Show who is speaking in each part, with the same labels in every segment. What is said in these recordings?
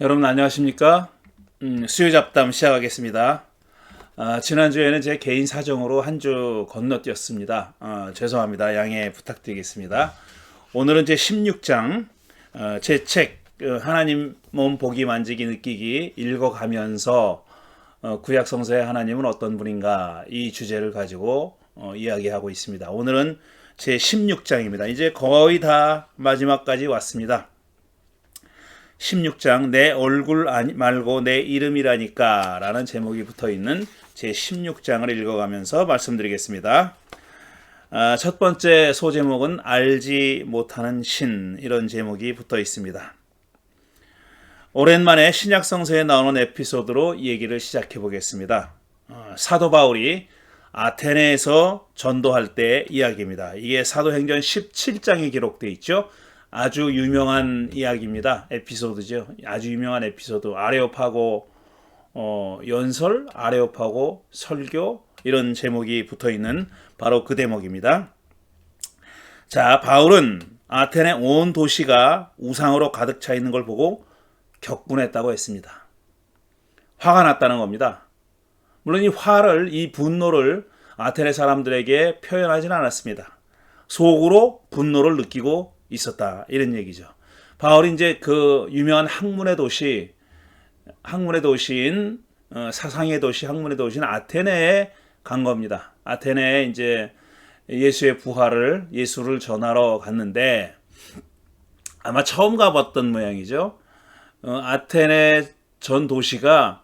Speaker 1: 여러분 안녕하십니까? 수요 잡담 시작하겠습니다. 지난주에는 제 개인 사정으로 한 주 건너뛰었습니다. 죄송합니다. 양해 부탁드리겠습니다. 오늘은 제 16장 제 책 하나님 몸 보기 만지기 느끼기 읽어가면서 구약 성서의 하나님은 어떤 분인가 이 주제를 가지고 이야기하고 있습니다. 오늘은 제 16장입니다. 이제 거의 다 마지막까지 왔습니다. 16장 내 얼굴 말고 내 이름이라니까 라는 제목이 붙어있는 제 16장을 읽어가면서 말씀드리겠습니다. 첫 번째 소제목은 알지 못하는 신, 이런 제목이 붙어 있습니다. 오랜만에 신약성서에 나오는 에피소드로 얘기를 시작해 보겠습니다. 사도 바울이 아테네에서 전도할 때 이야기입니다. 이게 사도행전 17장에 기록되어 있죠. 아주 유명한 이야기입니다. 에피소드죠. 아주 유명한 에피소드. 아레오파고 연설, 아레오파고 설교, 이런 제목이 붙어있는 바로 그 대목입니다. 자, 바울은 아테네 온 도시가 우상으로 가득 차 있는 걸 보고 격분했다고 했습니다. 화가 났다는 겁니다. 물론 이 분노를 아테네 사람들에게 표현하지는 않았습니다. 속으로 분노를 느끼고 있었다, 이런 얘기죠. 바울이 이제 그 유명한 학문의 도시인 사상의 도시, 학문의 도시인 아테네에 간 겁니다. 아테네에 이제 예수를 전하러 갔는데 아마 처음 가봤던 모양이죠. 아테네 전 도시가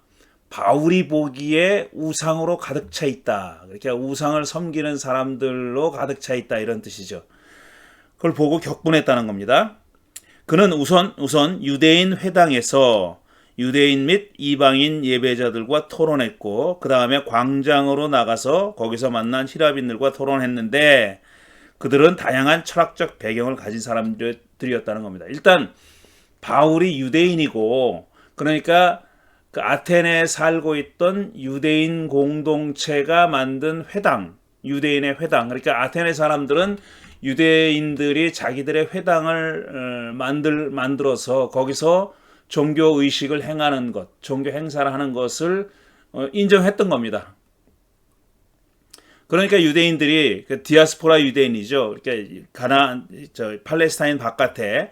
Speaker 1: 바울이 보기에 우상으로 가득 차 있다. 그러니까 우상을 섬기는 사람들로 가득 차 있다, 이런 뜻이죠. 그걸 보고 격분했다는 겁니다. 그는 우선 유대인 회당에서 유대인 및 이방인 예배자들과 토론했고, 그 다음에 광장으로 나가서 거기서 만난 히라빈들과 토론했는데, 그들은 다양한 철학적 배경을 가진 사람들이었다는 겁니다. 일단 바울이 유대인이고, 그러니까 그 아테네에 살고 있던 유대인 공동체가 만든 회당, 유대인의 회당, 그러니까 아테네 사람들은 유대인들이 자기들의 회당을 만들어서 거기서 종교 의식을 행하는 것, 종교 행사를 하는 것을 인정했던 겁니다. 그러니까 유대인들이 그 디아스포라 유대인이죠. 그러니까 팔레스타인 바깥에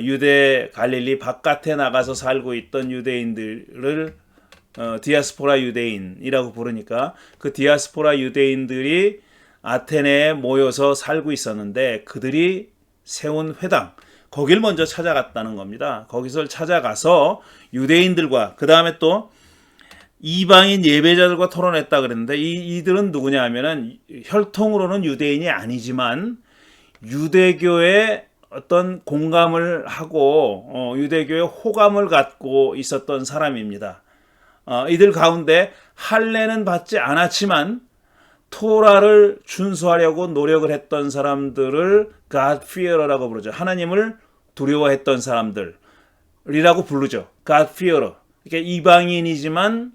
Speaker 1: 유대 갈릴리 바깥에 나가서 살고 있던 유대인들을 디아스포라 유대인이라고 부르니까 그 디아스포라 유대인들이 아테네에 모여서 살고 있었는데 그들이 세운 회당, 거길 먼저 찾아갔다는 겁니다. 거기서 찾아가서 유대인들과 그 다음에 또 이방인 예배자들과 토론했다 그랬는데 이들은 누구냐 하면은 혈통으로는 유대인이 아니지만 유대교에 어떤 공감을 하고 유대교에 호감을 갖고 있었던 사람입니다. 이들 가운데 할례는 받지 않았지만 토라를 준수하려고 노력을 했던 사람들을 God fearer라고 부르죠. 하나님을 두려워했던 사람들이라고 부르죠. God fearer. 그러니까 이방인이지만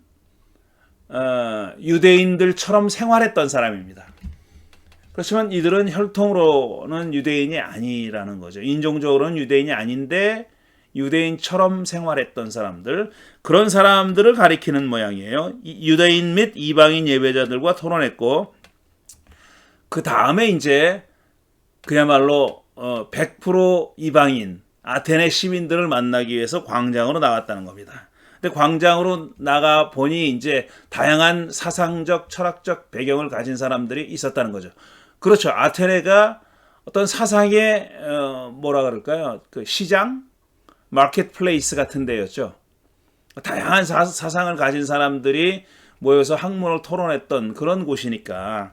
Speaker 1: 유대인들처럼 생활했던 사람입니다. 그렇지만 이들은 혈통으로는 유대인이 아니라는 거죠. 인종적으로는 유대인이 아닌데 유대인처럼 생활했던 사람들, 그런 사람들을 가리키는 모양이에요. 유대인 및 이방인 예배자들과 토론했고, 그 다음에 이제 그야말로 100% 이방인 아테네 시민들을 만나기 위해서 광장으로 나갔다는 겁니다. 근데 광장으로 나가 보니 이제 다양한 사상적, 철학적 배경을 가진 사람들이 있었다는 거죠. 그렇죠. 아테네가 어떤 사상의 뭐라 그럴까요? 그 시장? 마켓플레이스 같은 데였죠. 다양한 사상을 가진 사람들이 모여서 학문을 토론했던 그런 곳이니까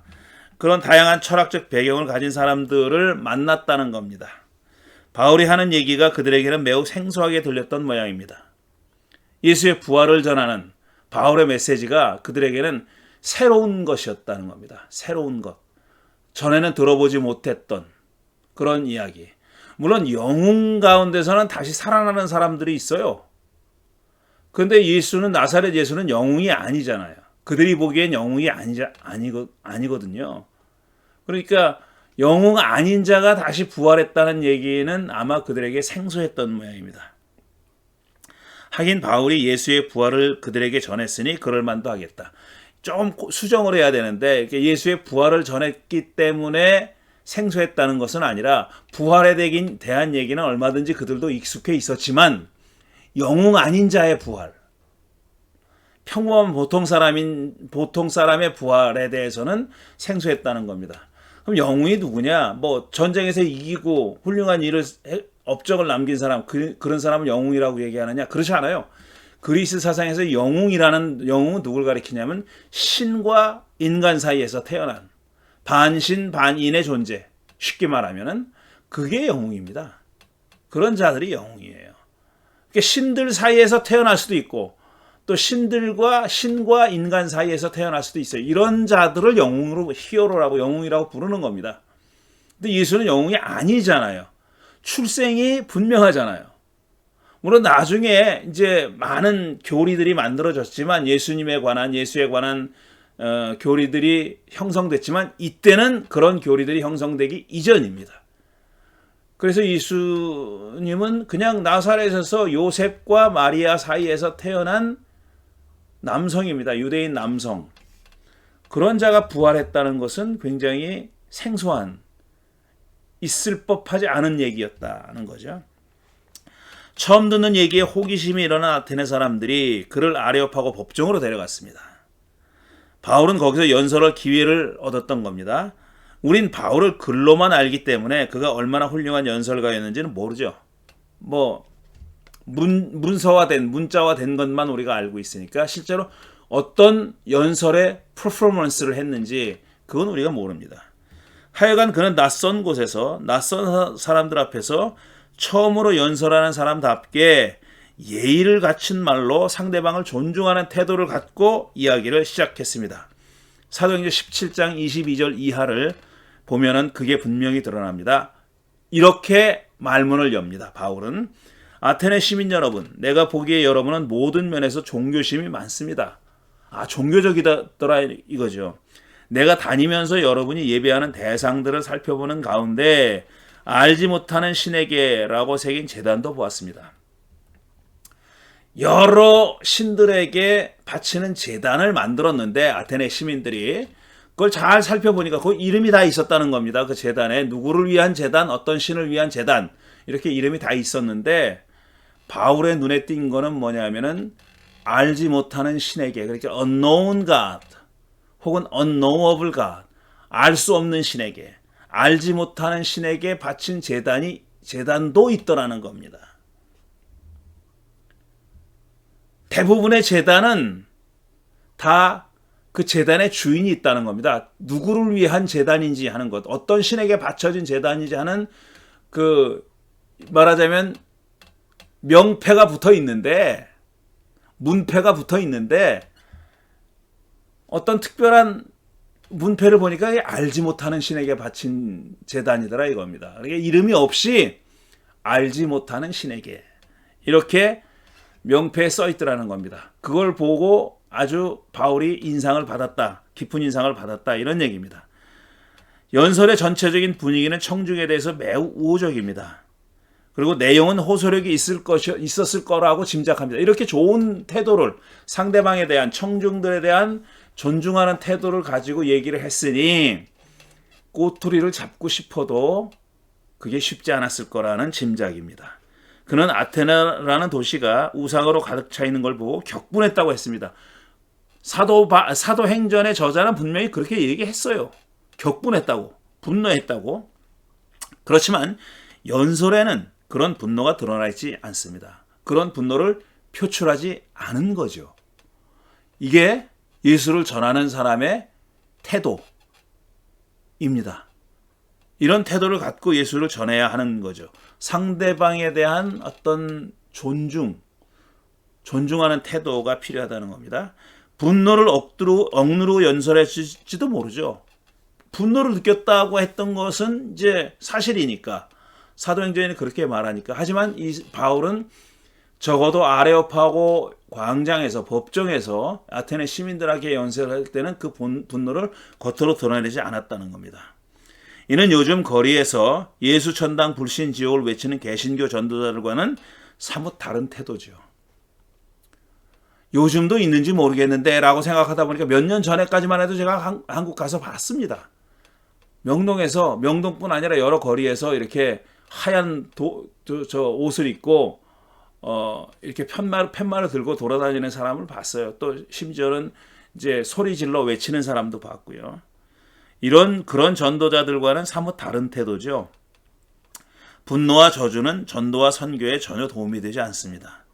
Speaker 1: 그런 다양한 철학적 배경을 가진 사람들을 만났다는 겁니다. 바울이 하는 얘기가 그들에게는 매우 생소하게 들렸던 모양입니다. 예수의 부활을 전하는 바울의 메시지가 그들에게는 새로운 것이었다는 겁니다. 새로운 것. 전에는 들어보지 못했던 그런 이야기. 물론 영웅 가운데서는 다시 살아나는 사람들이 있어요. 그런데 나사렛 예수는 영웅이 아니잖아요. 그들이 보기엔 영웅이 아니거든요. 그러니까 영웅 아닌 자가 다시 부활했다는 얘기는 아마 그들에게 생소했던 모양입니다. 하긴 바울이 예수의 부활을 그들에게 전했으니 그럴 만도 하겠다. 좀 수정을 해야 되는데 예수의 부활을 전했기 때문에 생소했다는 것은 아니라 부활에 대한 얘기는 얼마든지 그들도 익숙해 있었지만 영웅 아닌 자의 부활, 평범한 보통 사람의 부활에 대해서는 생소했다는 겁니다. 그럼 영웅이 누구냐? 뭐 전쟁에서 이기고 훌륭한 업적을 남긴 사람, 그런 사람을 영웅이라고 얘기하느냐? 그렇지 않아요. 그리스 사상에서 영웅은 누굴 가리키냐면 신과 인간 사이에서 태어난 반신 반인의 존재. 쉽게 말하면은 그게 영웅입니다. 그런 자들이 영웅이에요. 그러니까 신들 사이에서 태어날 수도 있고 또 신과 인간 사이에서 태어날 수도 있어요. 이런 자들을 영웅이라고 부르는 겁니다. 근데 예수는 영웅이 아니잖아요. 출생이 분명하잖아요. 물론 나중에 이제 많은 교리들이 만들어졌지만 예수에 관한 교리들이 형성됐지만 이때는 그런 교리들이 형성되기 이전입니다. 그래서 예수님은 그냥 나사렛에서 요셉과 마리아 사이에서 태어난 남성입니다. 유대인 남성. 그런 자가 부활했다는 것은 굉장히 생소한, 있을 법하지 않은 얘기였다는 거죠. 처음 듣는 얘기에 호기심이 일어난 아테네 사람들이 그를 아레오파고 법정으로 데려갔습니다. 바울은 거기서 연설할 기회를 얻었던 겁니다. 우린 바울을 글로만 알기 때문에 그가 얼마나 훌륭한 연설가였는지는 모르죠. 문자화된 것만 우리가 알고 있으니까 실제로 어떤 연설의 퍼포먼스를 했는지 그건 우리가 모릅니다. 하여간 그는 낯선 곳에서 낯선 사람들 앞에서 처음으로 연설하는 사람답게 예의를 갖춘 말로 상대방을 존중하는 태도를 갖고 이야기를 시작했습니다. 사도행전 17장 22절 이하를 보면은 그게 분명히 드러납니다. 이렇게 말문을 엽니다. 바울은 아테네 시민 여러분, 내가 보기에 여러분은 모든 면에서 종교심이 많습니다. 종교적이더라 이거죠. 내가 다니면서 여러분이 예배하는 대상들을 살펴보는 가운데 알지 못하는 신에게라고 새긴 제단도 보았습니다. 여러 신들에게 바치는 제단을 만들었는데 아테네 시민들이 그걸 잘 살펴보니까 그 이름이 다 있었다는 겁니다. 그 제단에 누구를 위한 제단, 어떤 신을 위한 제단 이렇게 이름이 다 있었는데 바울의 눈에 띈 거는 뭐냐면은 알지 못하는 신에게, 그렇게 unknown God 혹은 unknowable God, 알 수 없는 신에게, 알지 못하는 신에게 바친 제단도 있더라는 겁니다. 대부분의 제단은 다 그 제단의 주인이 있다는 겁니다. 누구를 위한 제단인지 하는 것, 어떤 신에게 바쳐진 제단인지 하는 말하자면 명패가 붙어 있는데, 문패가 붙어 있는데 어떤 특별한 문패를 보니까 알지 못하는 신에게 바친 제단이더라 이겁니다. 그러니까 이름이 없이 알지 못하는 신에게 이렇게 명패에 써 있더라는 겁니다. 그걸 보고 아주 바울이 깊은 인상을 받았다 이런 얘기입니다. 연설의 전체적인 분위기는 청중에 대해서 매우 우호적입니다. 그리고 내용은 호소력이 있었을 거라고 짐작합니다. 이렇게 좋은 태도를, 상대방에 대한, 청중들에 대한 존중하는 태도를 가지고 얘기를 했으니 꼬투리를 잡고 싶어도 그게 쉽지 않았을 거라는 짐작입니다. 그는 아테네라는 도시가 우상으로 가득 차 있는 걸 보고 격분했다고 했습니다. 사도행전의 저자는 분명히 그렇게 얘기했어요. 격분했다고, 분노했다고. 그렇지만 연설에는 그런 분노가 드러나 있지 않습니다. 그런 분노를 표출하지 않은 거죠. 이게 예수를 전하는 사람의 태도입니다. 이런 태도를 갖고 예수를 전해야 하는 거죠. 상대방에 대한 어떤 존중하는 태도가 필요하다는 겁니다. 분노를 억누르고 연설했을지도 모르죠. 분노를 느꼈다고 했던 것은 이제 사실이니까, 사도행전이 그렇게 말하니까. 하지만 이 바울은 적어도 아레오파고 광장에서, 법정에서 아테네 시민들에게 연설할 때는 그 분노를 겉으로 드러내지 않았다는 겁니다. 이는 요즘 거리에서 예수 천당 불신 지옥을 외치는 개신교 전도자들과는 사뭇 다른 태도죠. 요즘도 있는지 모르겠는데 라고 생각하다 보니까 몇 년 전에까지만 해도 제가 한국 가서 봤습니다. 명동에서, 명동뿐 아니라 여러 거리에서 이렇게 하얀 저 옷을 입고 이렇게 팻말을 들고 돌아다니는 사람을 봤어요. 또 심지어는 이제 소리 질러 외치는 사람도 봤고요. 그런 전도자들과는 사뭇 다른 태도죠. 분노와 저주는 전도와 선교에 전혀 도움이 되지 않습니다.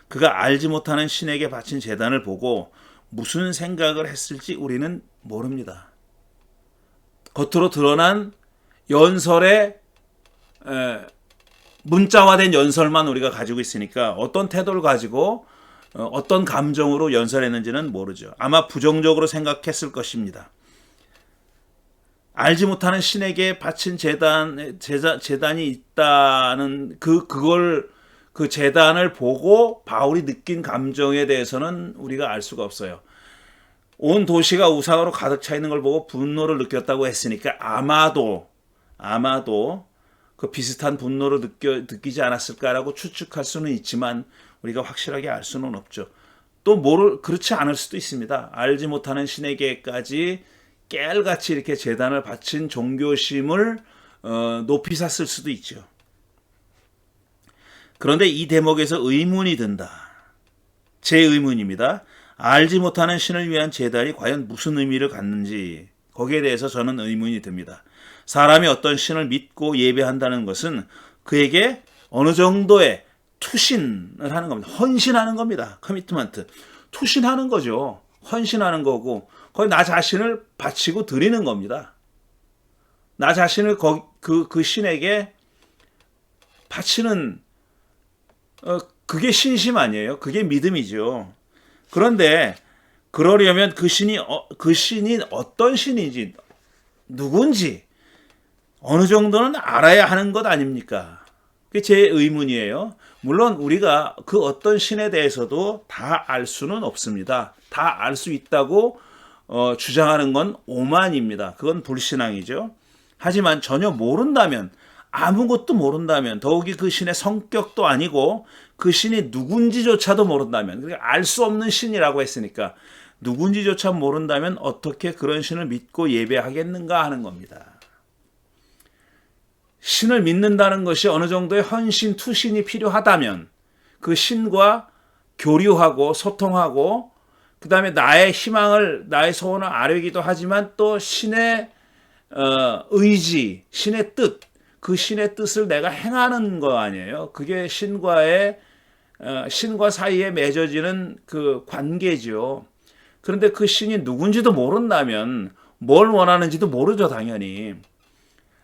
Speaker 1: 그가 알지 못하는 신에게 바친 제단을 보고 무슨 생각을 했을지 우리는 모릅니다. 겉으로 드러난 연설의 문자화된 연설만 우리가 가지고 있으니까 어떤 태도를 가지고 어떤 감정으로 연설했는지는 모르죠. 아마 부정적으로 생각했을 것입니다. 알지 못하는 신에게 바친 제단이 있다는 그 제단을 보고 바울이 느낀 감정에 대해서는 우리가 알 수가 없어요. 온 도시가 우상으로 가득 차 있는 걸 보고 분노를 느꼈다고 했으니까 아마도 그 비슷한 분노를 느끼지 않았을까라고 추측할 수는 있지만 우리가 확실하게 알 수는 없죠. 또 그렇지 않을 수도 있습니다. 알지 못하는 신에게까지 깨알같이 이렇게 제단을 바친 종교심을 높이 샀을 수도 있죠. 그런데 이 대목에서 의문이 든다. 제 의문입니다. 알지 못하는 신을 위한 제단이 과연 무슨 의미를 갖는지 거기에 대해서 저는 의문이 듭니다. 사람이 어떤 신을 믿고 예배한다는 것은 그에게 어느 정도의 투신을 하는 겁니다. 헌신하는 겁니다. 커미트먼트. 투신하는 거죠. 헌신하는 거고 거의 나 자신을 바치고 드리는 겁니다. 나 자신을 그 신에게 바치는 그게 신심 아니에요. 그게 믿음이죠. 그런데 그러려면 그 신이 어떤 신인지 누군지 어느 정도는 알아야 하는 것 아닙니까? 그게 제 의문이에요. 물론 우리가 그 어떤 신에 대해서도 다 알 수는 없습니다. 다 알 수 있다고 주장하는 건 오만입니다. 그건 불신앙이죠. 하지만 전혀 모른다면 아무것도 모른다면 더욱이 그 신의 성격도 아니고 그 신이 누군지조차도 모른다면 그러니까 알 수 없는 신이라고 했으니까 누군지조차 모른다면 어떻게 그런 신을 믿고 예배하겠는가 하는 겁니다. 신을 믿는다는 것이 어느 정도의 헌신, 투신이 필요하다면 그 신과 교류하고 소통하고 그 다음에 나의 희망을, 나의 소원을 아뢰기도 하지만 또 신의 의지, 신의 뜻, 그 신의 뜻을 내가 행하는 거 아니에요. 그게 신과 사이에 맺어지는 그 관계죠. 그런데 그 신이 누군지도 모른다면 뭘 원하는지도 모르죠, 당연히.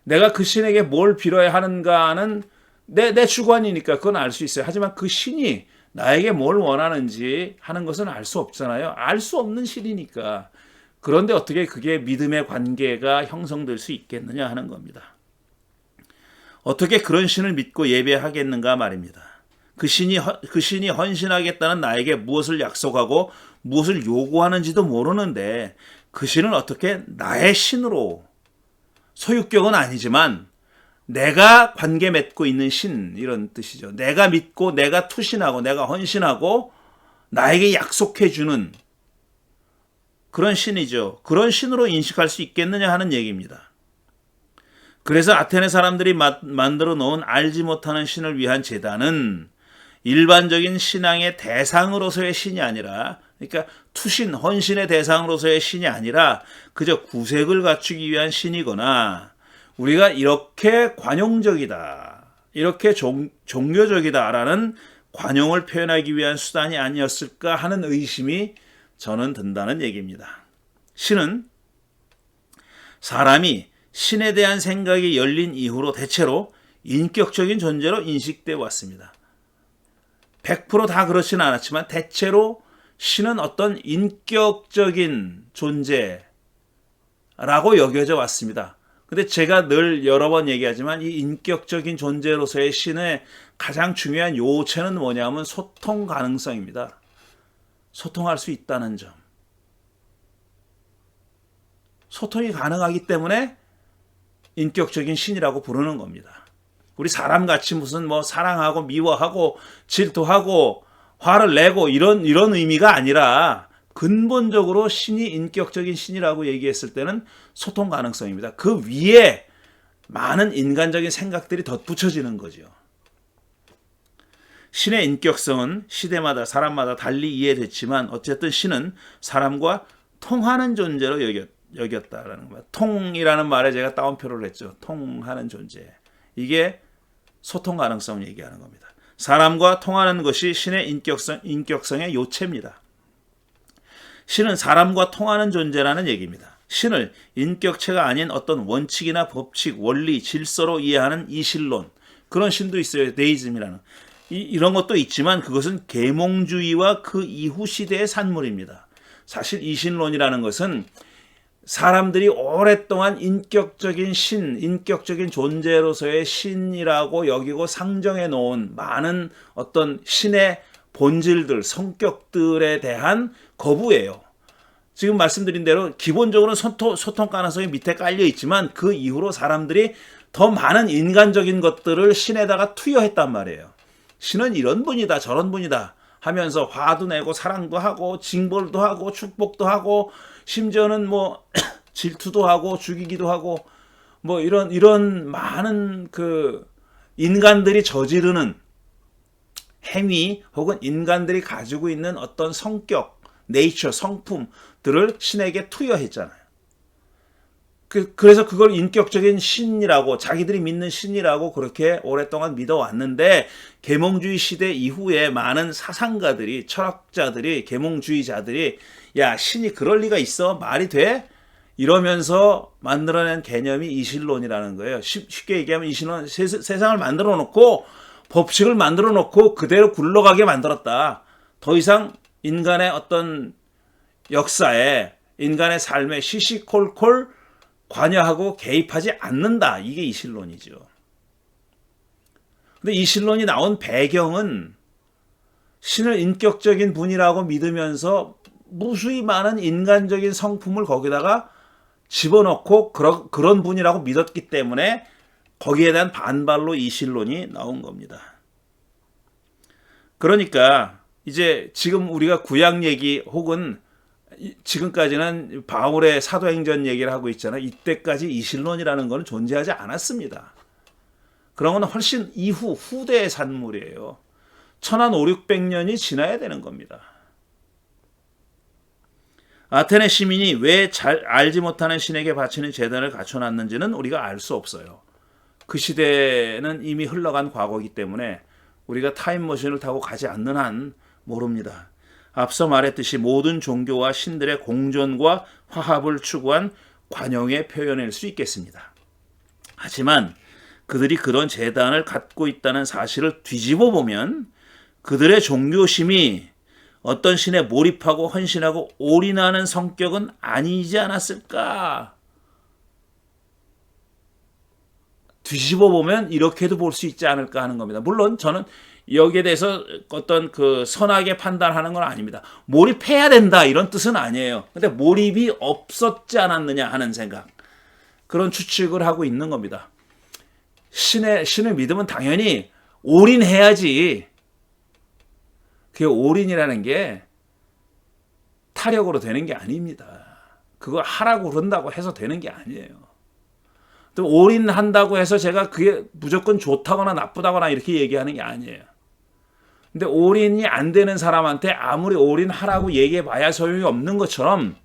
Speaker 1: 내가 그 신에게 뭘 빌어야 하는가는 내 주관이니까 그건 알 수 있어요. 하지만 그 신이 나에게 뭘 원하는지 하는 것은 알 수 없잖아요. 알 수 없는 신이니까. 그런데 어떻게 그게 믿음의 관계가 형성될 수 있겠느냐 하는 겁니다. 어떻게 그런 신을 믿고 예배하겠는가 말입니다. 그 신이 헌신하겠다는 나에게 무엇을 약속하고 무엇을 요구하는지도 모르는데 그 신을 어떻게 나의 신으로, 소유격은 아니지만 내가 관계 맺고 있는 신, 이런 뜻이죠. 내가 믿고 내가 투신하고 내가 헌신하고 나에게 약속해 주는 그런 신이죠. 그런 신으로 인식할 수 있겠느냐 하는 얘기입니다. 그래서 아테네 사람들이 만들어 놓은 알지 못하는 신을 위한 제단은 일반적인 신앙의 대상으로서의 신이 아니라, 그러니까 투신, 헌신의 대상으로서의 신이 아니라 그저 구색을 갖추기 위한 신이거나 우리가 이렇게 관용적이다, 이렇게 종교적이다라는 관용을 표현하기 위한 수단이 아니었을까 하는 의심이 저는 든다는 얘기입니다. 신은 사람이 신에 대한 생각이 열린 이후로 대체로 인격적인 존재로 인식되어 왔습니다. 100% 다 그렇지는 않았지만 대체로 신은 어떤 인격적인 존재라고 여겨져 왔습니다. 근데 제가 늘 여러 번 얘기하지만 이 인격적인 존재로서의 신의 가장 중요한 요체는 뭐냐면 소통 가능성입니다. 소통할 수 있다는 점. 소통이 가능하기 때문에 인격적인 신이라고 부르는 겁니다. 우리 사람같이 무슨 사랑하고 미워하고 질투하고 화를 내고 이런 의미가 아니라 근본적으로 신이 인격적인 신이라고 얘기했을 때는 소통 가능성입니다. 그 위에 많은 인간적인 생각들이 덧붙여지는 거죠. 신의 인격성은 시대마다 사람마다 달리 이해됐지만 어쨌든 신은 사람과 통하는 존재로 여겼다라는 겁니다. 통이라는 말에 제가 따옴표를 했죠. 통하는 존재. 이게 소통 가능성을 얘기하는 겁니다. 사람과 통하는 것이 신의 인격성의 요체입니다. 신은 사람과 통하는 존재라는 얘기입니다. 신을 인격체가 아닌 어떤 원칙이나 법칙, 원리, 질서로 이해하는 이신론, 그런 신도 있어요. 데이즘이라는. 이런 것도 있지만 그것은 계몽주의와 그 이후 시대의 산물입니다. 사실 이신론이라는 것은 사람들이 오랫동안 인격적인 신, 인격적인 존재로서의 신이라고 여기고 상정해 놓은 많은 어떤 신의 본질들, 성격들에 대한 거부예요. 지금 말씀드린 대로 기본적으로는 소통 가능성이 밑에 깔려 있지만 그 이후로 사람들이 더 많은 인간적인 것들을 신에다가 투여했단 말이에요. 신은 이런 분이다, 저런 분이다 하면서 화도 내고 사랑도 하고 징벌도 하고 축복도 하고 심지어는 뭐 질투도 하고 죽이기도 하고 뭐 이런 많은 그 인간들이 저지르는 행위 혹은 인간들이 가지고 있는 어떤 성격, 네이처, 성품들을 신에게 투여했잖아요. 그래서 그걸 인격적인 신이라고, 자기들이 믿는 신이라고 그렇게 오랫동안 믿어왔는데 계몽주의 시대 이후에 많은 사상가들이, 철학자들이, 계몽주의자들이 야, 신이 그럴 리가 있어? 말이 돼? 이러면서 만들어낸 개념이 이신론이라는 거예요. 쉽게 얘기하면 이신론, 세상을 만들어 놓고 법칙을 만들어 놓고 그대로 굴러가게 만들었다. 더 이상 인간의 어떤 역사에, 인간의 삶에 시시콜콜 관여하고 개입하지 않는다. 이게 이신론이죠. 근데 이신론이 나온 배경은 신을 인격적인 분이라고 믿으면서 무수히 많은 인간적인 성품을 거기다가 집어넣고 그런 분이라고 믿었기 때문에 거기에 대한 반발로 이신론이 나온 겁니다. 그러니까 이제 지금 우리가 구약 얘기 혹은 지금까지는 바울의 사도행전 얘기를 하고 있잖아요. 이때까지 이신론이라는 건 존재하지 않았습니다. 그런 건 훨씬 후대의 산물이에요. 1500~1600년이 지나야 되는 겁니다. 아테네 시민이 왜 잘 알지 못하는 신에게 바치는 제단을 갖춰놨는지는 우리가 알 수 없어요. 그 시대는 이미 흘러간 과거이기 때문에 우리가 타임머신을 타고 가지 않는 한 모릅니다. 앞서 말했듯이 모든 종교와 신들의 공존과 화합을 추구한 관용의 표현일 수 있겠습니다. 하지만 그들이 그런 제단을 갖고 있다는 사실을 뒤집어 보면 그들의 종교심이 어떤 신에 몰입하고 헌신하고 올인하는 성격은 아니지 않았을까? 뒤집어 보면 이렇게도 볼 수 있지 않을까 하는 겁니다. 물론 저는 여기에 대해서 어떤 그 선하게 판단하는 건 아닙니다. 몰입해야 된다 이런 뜻은 아니에요. 근데 몰입이 없었지 않았느냐 하는 생각, 그런 추측을 하고 있는 겁니다. 신을 믿으면 당연히 올인해야지. 그 올인이라는 게 타력으로 되는 게 아닙니다. 그걸 하라고 그런다고 해서 되는 게 아니에요. 또 올인한다고 해서 제가 그게 무조건 좋다거나 나쁘다거나 이렇게 얘기하는 게 아니에요. 근데 올인이 안 되는 사람한테 아무리 올인하라고 얘기해 봐야 소용이 없는 것처럼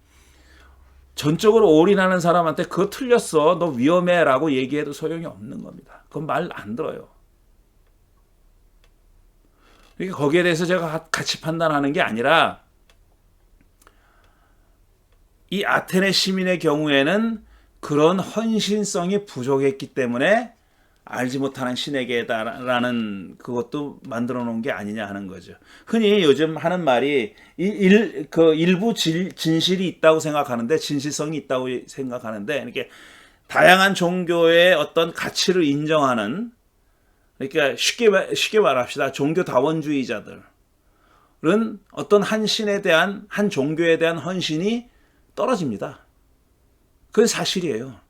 Speaker 1: 전적으로 올인하는 사람한테 그거 틀렸어, 너 위험해 라고 얘기해도 소용이 없는 겁니다. 그건 말 안 들어요. 그러니까 거기에 대해서 제가 같이 판단하는 게 아니라 이 아테네 시민의 경우에는 그런 헌신성이 부족했기 때문에 알지 못하는 신에게다라는 그것도 만들어 놓은 게 아니냐 하는 거죠. 흔히 요즘 하는 말이 일부 진실이 있다고 생각하는데, 진실성이 있다고 생각하는데, 이렇게 다양한 종교의 어떤 가치를 인정하는, 그러니까 쉽게 말합시다. 종교다원주의자들은 어떤 한 신에 대한, 한 종교에 대한 헌신이 떨어집니다. 그건 사실이에요.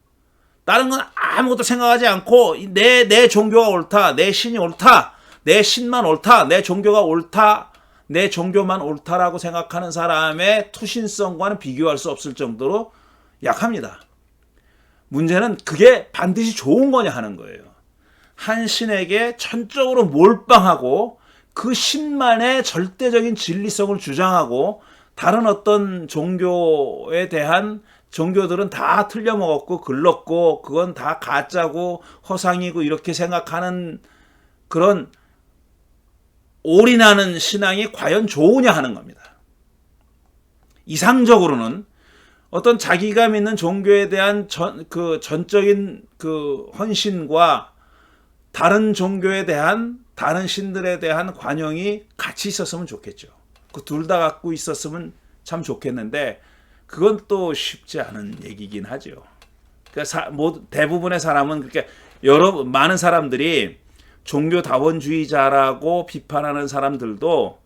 Speaker 1: 다른 건 아무것도 생각하지 않고 내 종교가 옳다, 내 신이 옳다, 내 신만 옳다, 내 종교가 옳다, 내 종교만 옳다라고 생각하는 사람의 투신성과는 비교할 수 없을 정도로 약합니다. 문제는 그게 반드시 좋은 거냐 하는 거예요. 한 신에게 전적으로 몰빵하고 그 신만의 절대적인 진리성을 주장하고 다른 어떤 종교에 대한 종교들은 다 틀려먹었고 글렀고 그건 다 가짜고 허상이고 이렇게 생각하는 그런 올인하는 신앙이 과연 좋으냐 하는 겁니다. 이상적으로는 어떤 자기가 믿는 종교에 대한 전적인 그 헌신과 다른 종교에 대한 다른 신들에 대한 관용이 같이 있었으면 좋겠죠. 그 둘 다 갖고 있었으면 참 좋겠는데 그건 또 쉽지 않은 얘기긴 하죠. 그러니까 대부분의 사람은 그렇게 많은 사람들이 종교다원주의자라고 비판하는 사람들도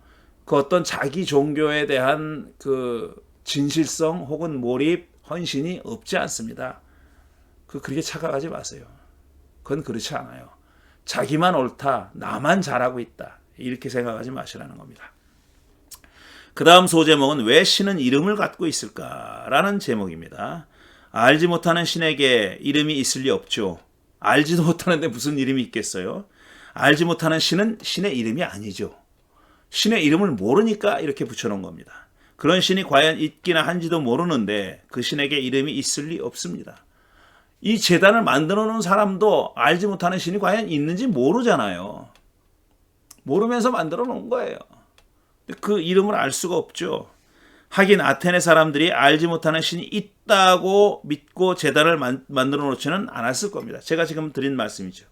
Speaker 1: 그 어떤 자기 종교에 대한 그 진실성 혹은 몰입, 헌신이 없지 않습니다. 그렇게 착각하지 마세요. 그건 그렇지 않아요. 자기만 옳다, 나만 잘하고 있다 이렇게 생각하지 마시라는 겁니다. 그 다음 소제목은 왜 신은 이름을 갖고 있을까라는 제목입니다. 알지 못하는 신에게 이름이 있을 리 없죠. 알지도 못하는데 무슨 이름이 있겠어요? 알지 못하는 신은 신의 이름이 아니죠. 신의 이름을 모르니까 이렇게 붙여놓은 겁니다. 그런 신이 과연 있기나 한지도 모르는데 그 신에게 이름이 있을 리 없습니다. 이 제단을 만들어 놓은 사람도 알지 못하는 신이 과연 있는지 모르잖아요. 모르면서 만들어 놓은 거예요. 그 이름을 알 수가 없죠. 하긴 아테네 사람들이 알지 못하는 신이 있다고 믿고 제단을 만들어 놓지는 않았을 겁니다. 제가 지금 드린 말씀이죠.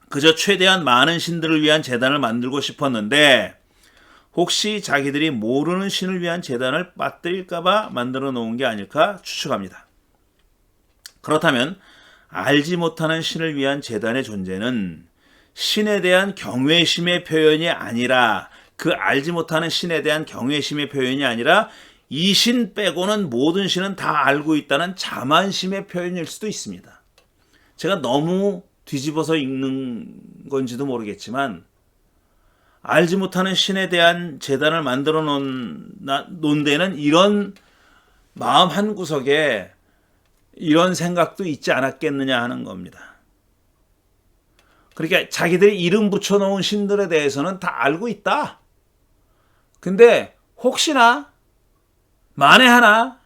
Speaker 1: 그저 최대한 많은 신들을 위한 제단을 만들고 싶었는데 혹시 자기들이 모르는 신을 위한 제단을 빠뜨릴까봐 만들어 놓은 게 아닐까 추측합니다. 그렇다면 알지 못하는 신을 위한 제단의 존재는 신에 대한 경외심의 표현이 아니라 그 알지 못하는 신에 대한 경외심의 표현이 아니라 이 신 빼고는 모든 신은 다 알고 있다는 자만심의 표현일 수도 있습니다. 제가 너무 뒤집어서 읽는 건지도 모르겠지만 알지 못하는 신에 대한 제단을 만들어 놓은 데는 이런 마음 한구석에 이런 생각도 있지 않았겠느냐 하는 겁니다. 그러니까 자기들이 이름 붙여놓은 신들에 대해서는 다 알고 있다. 근데 혹시나 만에 하나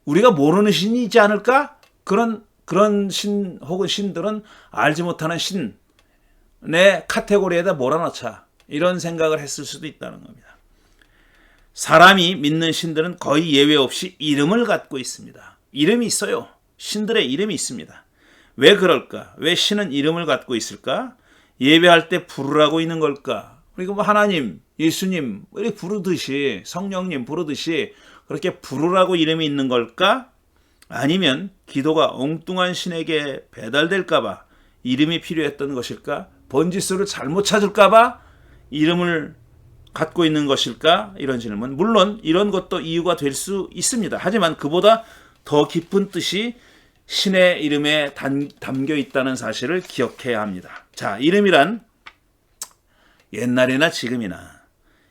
Speaker 1: 우리가 모르는 신이 있지 않을까? 그런 신 혹은 신들은 알지 못하는 신의 카테고리에다 몰아넣자. 이런 생각을 했을 수도 있다는 겁니다. 사람이 믿는 신들은 거의 예외 없이 이름을 갖고 있습니다. 이름이 있어요. 신들의 이름이 있습니다. 왜 그럴까? 왜 신은 이름을 갖고 있을까? 예배할 때 부르라고 있는 걸까? 그리고 뭐 하나님, 예수님 이렇게 부르듯이 성령님 부르듯이 그렇게 부르라고 이름이 있는 걸까? 아니면 기도가 엉뚱한 신에게 배달될까 봐 이름이 필요했던 것일까? 번지수를 잘못 찾을까 봐 이름을 갖고 있는 것일까? 이런 질문. 물론 이런 것도 이유가 될 수 있습니다. 하지만 그보다 더 깊은 뜻이 신의 이름에 담겨 있다는 사실을 기억해야 합니다. 자, 이름이란 옛날이나 지금이나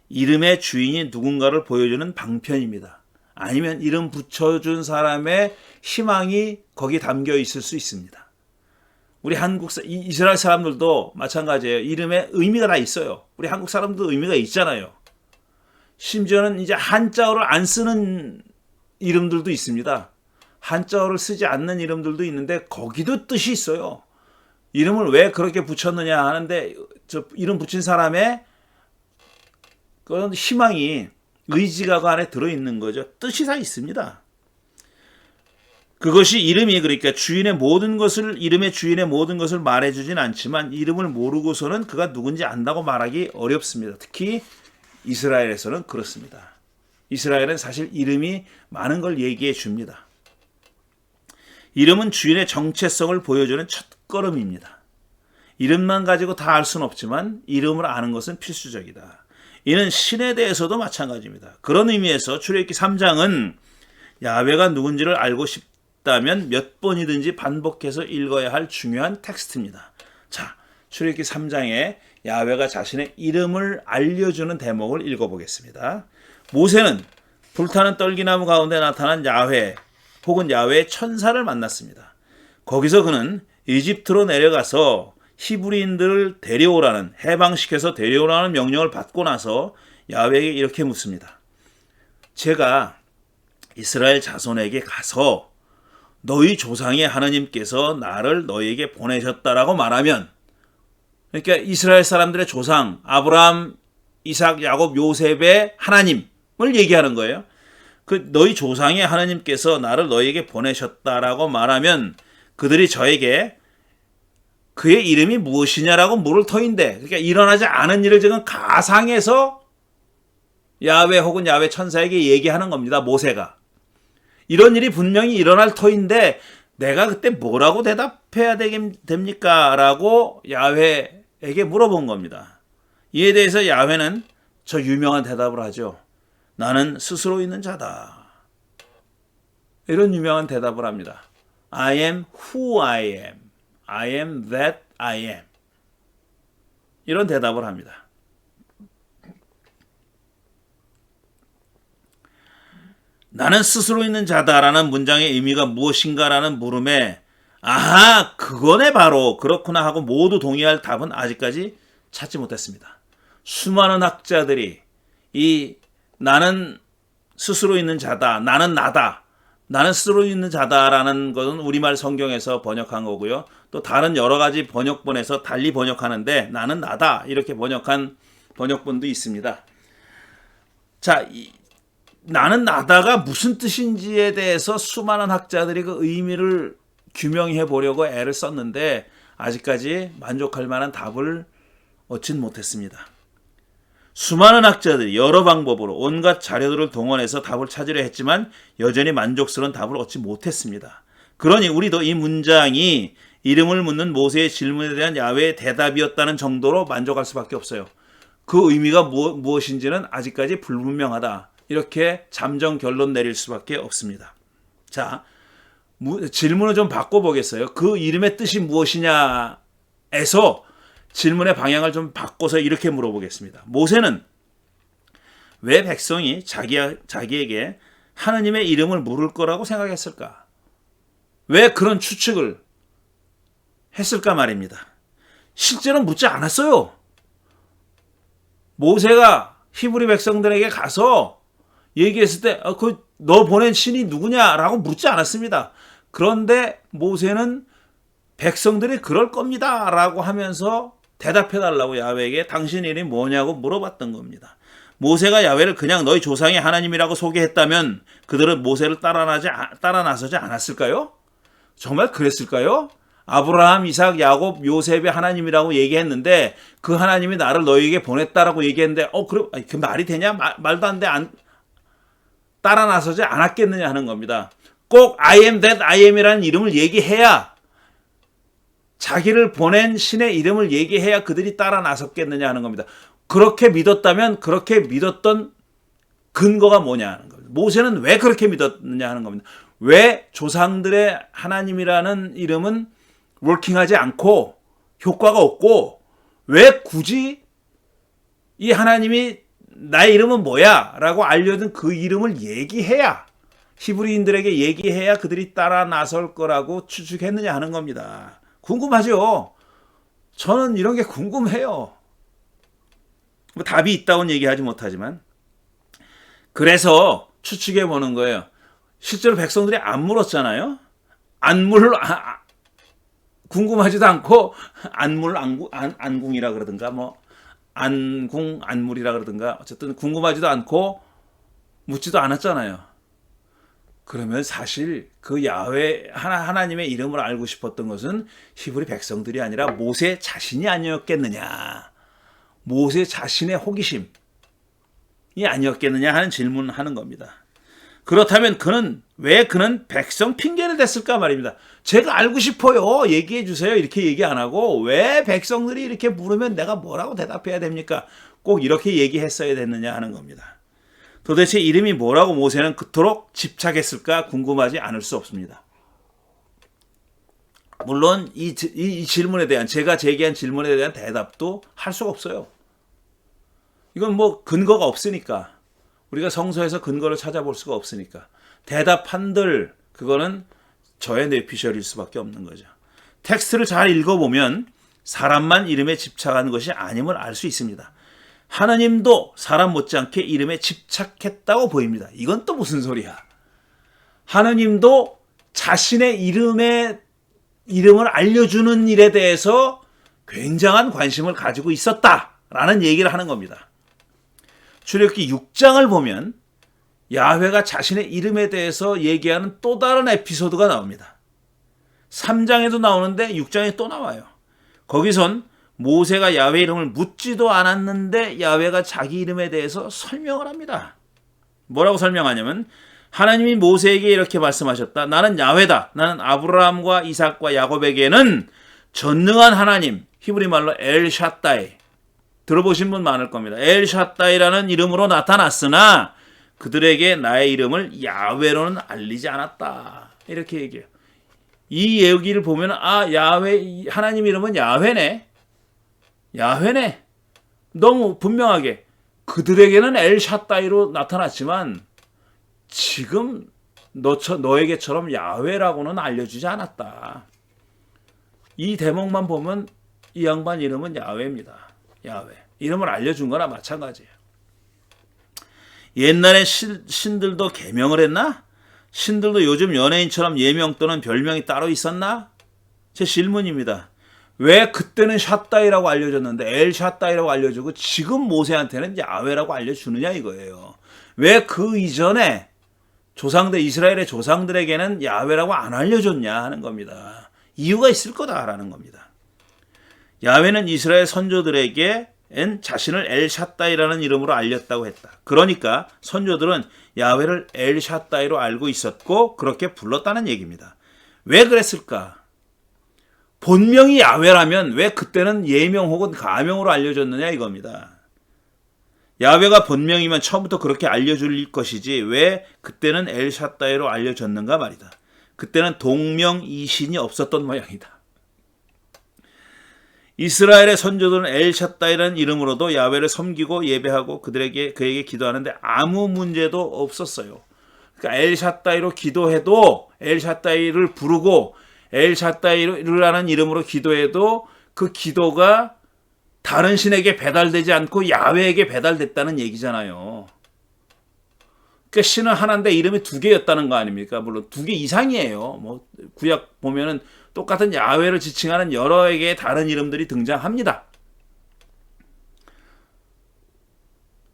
Speaker 1: 이름의 주인이 누군가를 보여주는 방편입니다. 아니면 이름 붙여준 사람의 희망이 거기 담겨 있을 수 있습니다. 우리 이스라엘 사람들도 마찬가지예요. 이름에 의미가 다 있어요. 우리 한국 사람도 의미가 있잖아요. 심지어는 이제 한자어를 안 쓰는 이름들도 있습니다. 한자어를 쓰지 않는 이름들도 있는데 거기도 뜻이 있어요. 이름을 왜 그렇게 붙였느냐 하는데 저 이름 붙인 사람의 그런 희망이 의지가 그 안에 들어있는 거죠. 뜻이 다 있습니다. 그것이 이름이 그러니까 이름의 주인의 모든 것을 말해주진 않지만 이름을 모르고서는 그가 누군지 안다고 말하기 어렵습니다. 특히 이스라엘에서는 그렇습니다. 이스라엘은 사실 이름이 많은 걸 얘기해 줍니다. 이름은 주인의 정체성을 보여주는 첫걸음입니다. 이름만 가지고 다 알 수는 없지만 이름을 아는 것은 필수적이다. 이는 신에 대해서도 마찬가지입니다. 그런 의미에서 출애굽기 3장은 야훼가 누군지를 알고 싶다면 몇 번이든지 반복해서 읽어야 할 중요한 텍스트입니다. 자, 출애굽기 3장에 야훼가 자신의 이름을 알려주는 대목을 읽어보겠습니다. 모세는 불타는 떨기나무 가운데 나타난 야훼 혹은 야훼의 천사를 만났습니다. 거기서 그는 이집트로 내려가서 히브리인들을 데려오라는, 해방시켜서 데려오라는 명령을 받고 나서 야훼에게 이렇게 묻습니다. 제가 이스라엘 자손에게 가서 너희 조상의 하나님께서 나를 너희에게 보내셨다라고 말하면, 그러니까 이스라엘 사람들의 조상 아브라함, 이삭, 야곱, 요셉의 하나님을 얘기하는 거예요. 그 너희 조상의 하나님께서 나를 너희에게 보내셨다라고 말하면 그들이 저에게 그의 이름이 무엇이냐라고 물을 터인데, 그러니까 일어나지 않은 일을 지금 가상해서 야훼 혹은 야훼 천사에게 얘기하는 겁니다. 모세가. 이런 일이 분명히 일어날 터인데 내가 그때 뭐라고 대답해야 됩니까? 라고 야훼에게 물어본 겁니다. 이에 대해서 야훼는 저 유명한 대답을 하죠. 나는 스스로 있는 자다. 이런 유명한 대답을 합니다. I am who I am. I am that I am. 이런 대답을 합니다. 나는 스스로 있는 자다라는 문장의 의미가 무엇인가라는 물음에 아하, 그거네 바로 그렇구나 하고 모두 동의할 답은 아직까지 찾지 못했습니다. 수많은 학자들이 이 나는 스스로 있는 자다, 나는 나다, 나는 스스로 있는 자다라는 것은 우리말 성경에서 번역한 거고요. 또 다른 여러 가지 번역본에서 달리 번역하는데 나는 나다 이렇게 번역한 번역본도 있습니다. 자, 나는 나다가 무슨 뜻인지에 대해서 수많은 학자들이 그 의미를 규명해 보려고 애를 썼는데 아직까지 만족할 만한 답을 얻진 못했습니다. 수많은 학자들이 여러 방법으로 온갖 자료들을 동원해서 답을 찾으려 했지만 여전히 만족스러운 답을 얻지 못했습니다. 그러니 우리도 이 문장이 이름을 묻는 모세의 질문에 대한 야훼의 대답이었다는 정도로 만족할 수밖에 없어요. 그 의미가 무엇인지는 아직까지 불분명하다. 이렇게 잠정 결론 내릴 수밖에 없습니다. 자, 질문을 좀 바꿔보겠어요. 그 이름의 뜻이 무엇이냐에서 질문의 방향을 좀 바꿔서 이렇게 물어보겠습니다. 모세는 왜 백성이 자기에게 하느님의 이름을 물을 거라고 생각했을까? 왜 그런 추측을 했을까 말입니다. 실제로 묻지 않았어요. 모세가 히브리 백성들에게 가서 얘기했을 때 너 보낸 신이 누구냐라고 묻지 않았습니다. 그런데 모세는 백성들이 그럴 겁니다 라고 하면서 대답해달라고 야훼에게 당신 이름이 뭐냐고 물어봤던 겁니다. 모세가 야훼를 그냥 너희 조상의 하나님이라고 소개했다면 그들은 모세를 따라 나서지 않았을까요? 정말 그랬을까요? 아브라함, 이삭, 야곱, 요셉의 하나님이라고 얘기했는데 그 하나님이 나를 너희에게 보냈다라고 얘기했는데 그럼 그 말이 되냐? 말도 안 돼. 따라 나서지 않았겠느냐 하는 겁니다. 꼭 I am that I am이라는 이름을 얘기해야, 자기를 보낸 신의 이름을 얘기해야 그들이 따라 나섰겠느냐 하는 겁니다. 그렇게 믿었다면 그렇게 믿었던 근거가 뭐냐 하는 겁니다. 모세는 왜 그렇게 믿었느냐 하는 겁니다. 왜 조상들의 하나님이라는 이름은 워킹하지 않고 효과가 없고 왜 굳이 이 하나님이 나의 이름은 뭐야? 라고 알려준 그 이름을 얘기해야, 히브리인들에게 얘기해야 그들이 따라 나설 거라고 추측했느냐 하는 겁니다. 궁금하죠? 저는 이런 게 궁금해요. 뭐 답이 있다고는 얘기하지 못하지만. 그래서 추측해 보는 거예요. 실제로 백성들이 안 물었잖아요. 궁금하지도 않고 안궁이라 그러든가 뭐 안궁, 안물이라 그러든가 어쨌든 궁금하지도 않고 묻지도 않았잖아요. 그러면 사실 그 야훼 하나님의 이름을 알고 싶었던 것은 히브리 백성들이 아니라 모세 자신이 아니었겠느냐. 모세 자신의 호기심이 아니었겠느냐 하는 질문을 하는 겁니다. 그렇다면 그는 백성 핑계를 댔을까 말입니다. 제가 알고 싶어요. 얘기해 주세요. 이렇게 얘기 안 하고 왜 백성들이 이렇게 물으면 내가 뭐라고 대답해야 됩니까? 꼭 이렇게 얘기했어야 됐느냐 하는 겁니다. 도대체 이름이 뭐라고 모세는 그토록 집착했을까 궁금하지 않을 수 없습니다. 물론 이 질문에 대한, 제가 제기한 질문에 대한 대답도 할 수가 없어요. 이건 뭐 근거가 없으니까, 우리가 성서에서 근거를 찾아볼 수가 없으니까 대답한들 그거는 저의 뇌피셜일 수밖에 없는 거죠. 텍스트를 잘 읽어보면 사람만 이름에 집착하는 것이 아님을 알 수 있습니다. 하나님도 사람 못지않게 이름에 집착했다고 보입니다. 이건 또 무슨 소리야? 하나님도 자신의 이름을 알려주는 일에 대해서 굉장한 관심을 가지고 있었다라는 얘기를 하는 겁니다. 출애굽기 6장을 보면 야훼가 자신의 이름에 대해서 얘기하는 또 다른 에피소드가 나옵니다. 3장에도 나오는데 6장에 또 나와요. 거기선 모세가 야훼 이름을 묻지도 않았는데 야훼가 자기 이름에 대해서 설명을 합니다. 뭐라고 설명하냐면 하나님이 모세에게 이렇게 말씀하셨다. 나는 야훼다. 나는 아브라함과 이삭과 야곱에게는 전능한 하나님, 히브리 말로 엘샤다이. 들어보신 분 많을 겁니다. 엘샤다이라는 이름으로 나타났으나 그들에게 나의 이름을 야훼로는 알리지 않았다. 이렇게 얘기해요. 이 얘기를 보면 야훼, 하나님 이름은 야훼네. 야훼네. 너무 분명하게 그들에게는 엘샤다이로 나타났지만 지금 너에게처럼 야훼라고는 알려주지 않았다. 이 대목만 보면 이 양반 이름은 야훼입니다. 야훼. 이름을 알려준 거나 마찬가지예요. 옛날에 신들도 계명을 했나? 신들도 요즘 연예인처럼 예명 또는 별명이 따로 있었나? 제 질문입니다. 왜 그때는 샤다이라고 알려줬는데 엘샤다이라고 알려주고 지금 모세한테는 야훼라고 알려주느냐 이거예요. 왜 그 이전에 이스라엘의 조상들에게는 야훼라고 안 알려줬냐 하는 겁니다. 이유가 있을 거다라는 겁니다. 야훼는 이스라엘 선조들에겐 자신을 엘샤다이라는 이름으로 알렸다고 했다. 그러니까 선조들은 야훼를 엘샤다이로 알고 있었고 그렇게 불렀다는 얘기입니다. 왜 그랬을까? 본명이 야훼라면 왜 그때는 예명 혹은 가명으로 알려줬느냐 이겁니다. 야훼가 본명이면 처음부터 그렇게 알려줄 것이지 왜 그때는 엘샤다이로 알려줬는가 말이다. 그때는 동명이신이 없었던 모양이다. 이스라엘의 선조들은 엘샤다이라는 이름으로도 야훼를 섬기고 예배하고 그에게 기도하는데 아무 문제도 없었어요. 그러니까 엘샤다이로 기도해도 엘샤다이를 부르고 엘샤다이라는 이름으로 기도해도 그 기도가 다른 신에게 배달되지 않고 야훼에게 배달됐다는 얘기잖아요. 그러니까 신은 하나인데 이름이 두 개였다는 거 아닙니까? 물론 두 개 이상이에요. 뭐 구약 보면은 똑같은 야훼를 지칭하는 여러 개의 다른 이름들이 등장합니다.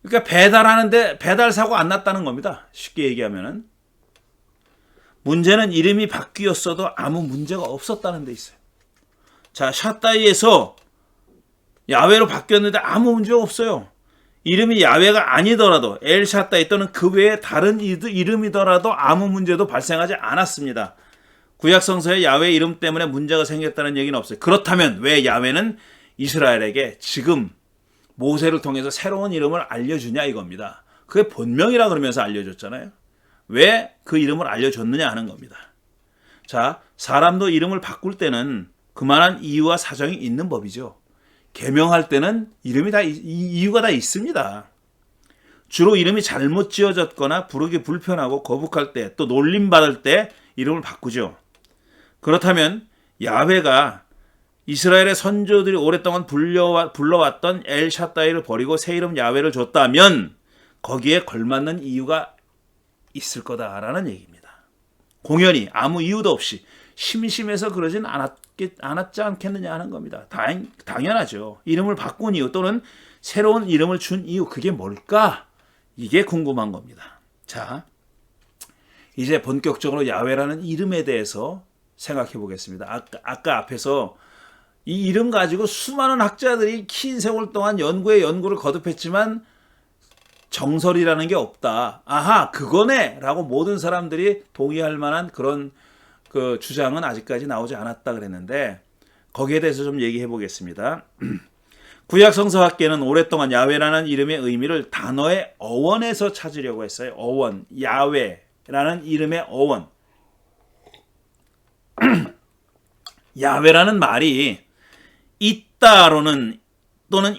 Speaker 1: 그러니까 배달하는데 배달 사고 안 났다는 겁니다. 쉽게 얘기하면은. 문제는 이름이 바뀌었어도 아무 문제가 없었다는 데 있어요. 자, 샤다이에서 야훼로 바뀌었는데 아무 문제가 없어요. 이름이 야훼가 아니더라도 엘샤다이 또는 그 외에 다른 이름이더라도 아무 문제도 발생하지 않았습니다. 구약 성서에 야훼 이름 때문에 문제가 생겼다는 얘기는 없어요. 그렇다면 왜 야훼는 이스라엘에게 지금 모세를 통해서 새로운 이름을 알려주냐 이겁니다. 그게 본명이라 그러면서 알려줬잖아요. 왜 그 이름을 알려줬느냐 하는 겁니다. 자, 사람도 이름을 바꿀 때는 그만한 이유와 사정이 있는 법이죠. 계명할 때는 이유가 다 있습니다. 주로 이름이 잘못 지어졌거나 부르기 불편하고 거북할 때 또 놀림받을 때 이름을 바꾸죠. 그렇다면 야훼가 이스라엘의 선조들이 오랫동안 불러왔던 엘샤다이를 버리고 새 이름 야훼를 줬다면 거기에 걸맞는 이유가 있을 거다라는 얘기입니다. 공연히 아무 이유도 없이 심심해서 그러진 않았지 않겠느냐 하는 겁니다. 당연하죠. 이름을 바꾼 이유 또는 새로운 이름을 준 이유 그게 뭘까? 이게 궁금한 겁니다. 자, 이제 본격적으로 야훼라는 이름에 대해서 생각해 보겠습니다. 아까 앞에서 이 이름 가지고 수많은 학자들이 긴 세월 동안 연구를 거듭했지만 정설이라는 게 없다. 아하, 그거네! 라고 모든 사람들이 동의할 만한 그런 그 주장은 아직까지 나오지 않았다 그랬는데 거기에 대해서 좀 얘기해 보겠습니다. 구약 성서학계는 오랫동안 야훼라는 이름의 의미를 단어의 어원에서 찾으려고 했어요. 어원, 야훼라는 이름의 어원. 야훼라는 말이 있다로는 또는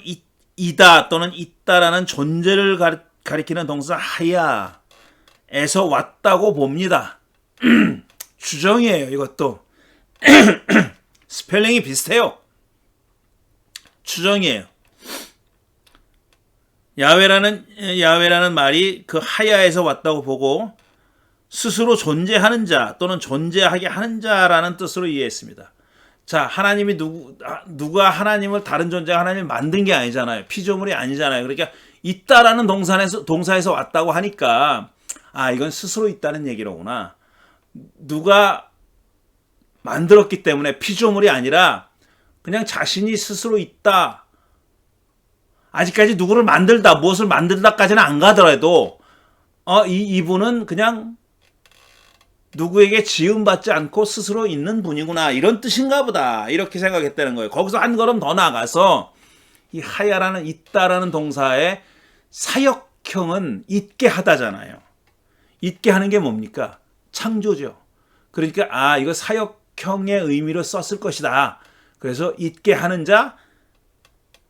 Speaker 1: 이다 또는 있다라는 존재를 가리키는 동사 하야에서 왔다고 봅니다. 추정이에요. 이것도 스펠링이 비슷해요. 추정이에요. 야훼라는 말이 그 하야에서 왔다고 보고 스스로 존재하는 자 또는 존재하게 하는 자라는 뜻으로 이해했습니다. 자, 하나님이 누가 하나님을 다른 존재가 하나님을 만든 게 아니잖아요. 피조물이 아니잖아요. 그러니까 있다라는 동사에서 왔다고 하니까 이건 스스로 있다는 얘기로구나. 누가 만들었기 때문에 피조물이 아니라 그냥 자신이 스스로 있다. 아직까지 누구를 만들다, 무엇을 만들다까지는 안 가더라도 이분은 그냥 누구에게 지음받지 않고 스스로 있는 분이구나. 이런 뜻인가 보다. 이렇게 생각했다는 거예요. 거기서 한 걸음 더 나가서 이 하야라는 있다라는 동사의 사역형은 있게 하다잖아요. 있게 하는 게 뭡니까? 창조죠. 그러니까 이거 사역형의 의미로 썼을 것이다. 그래서 있게 하는 자,